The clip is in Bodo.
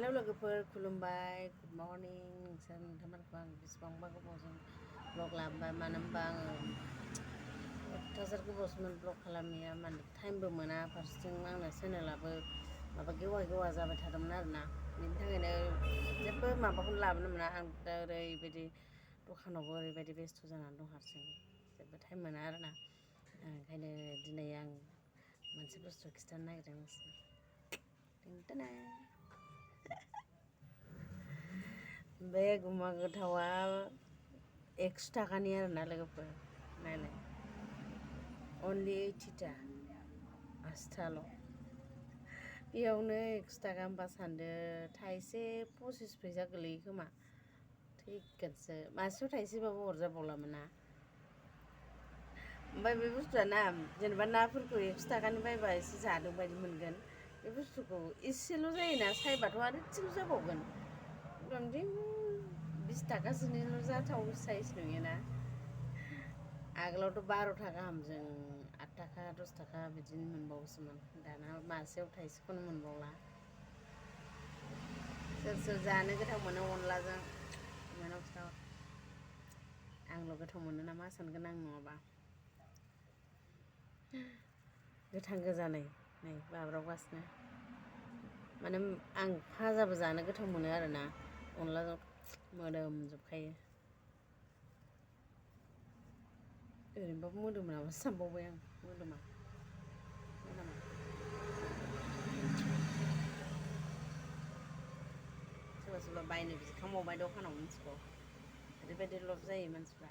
हेलौ लोगोफोर खुलुमबाय गुड मर्निं नोंसोर नोंथांमोनखौ आं बेसेबांबा गोबावजों ब्लग लाबोबाय मानो होनबा आङो अयथासार गोबावसोमोन ब्लग खालामनाया माने टाइमबो मोना फारसेथिं आंना चेनेलाबो माबा गेवा जाबाय थादोंमोन आरोना बेनि थाखायनो जेबो माबाखौनो लाबोनो मोना आं दा ओरैबायदि दखानावबो ओरैबायदि बेस्थ' जानानै दं हारसिं जेबो टाइम मोना आरोना ओंखायनो दिनै आं मोनसे बुस्थु खिन्थानो नागिरदों नोंसोरनो बे गुमा गोथावा 100 थाखानि आरोना लोगोफोर नायलाय अनलि 80टा 80टाल' बेयावनो 100 थाखा होनबा सानदो थाइसे 25 फैसा गोलैयो खोमा थैगोनसो मासेयाव थाइसेबाबो अरजाबावलामोन ना ओमफ्राय बे बुस्थुआ ना जेनेबा नाफोरखौ 100 थाखानि बायबा एसे जादों बायदि मोनगोन बे बुस्थुखौ एसेल' जायोना सायबाथ' आरो एसेल' जाबावगोन 20 थाखासोनिल' जाथाव साइज नुयोना आगोलावथ' 12 थाखा गाहामजों 8 थाखा 10 थाखा बिदिनो मोनबावोसोमोन दाना मासेयाव थाइसेखौनो मोनबावला सोर जानो गोथाव मोनो अनलाजों बिनानाव खिथाहर आंल' गोथाव मोनो नामा सानगोन आं नङाबा गोथां गोजा नै बाब्रावगासिनो माने आं फाजाबो जानो गोथाव मोनो आरोना अनलाजों मोदोमजोबखायो ओरैनोबाबो मोदोमो नामासो सानबावबाय आं मोदोमा सोरबा बायनो बिखांबावबाय दखानाव मिथिगौ ओरैबायदि लब जायो मानसिफ्रा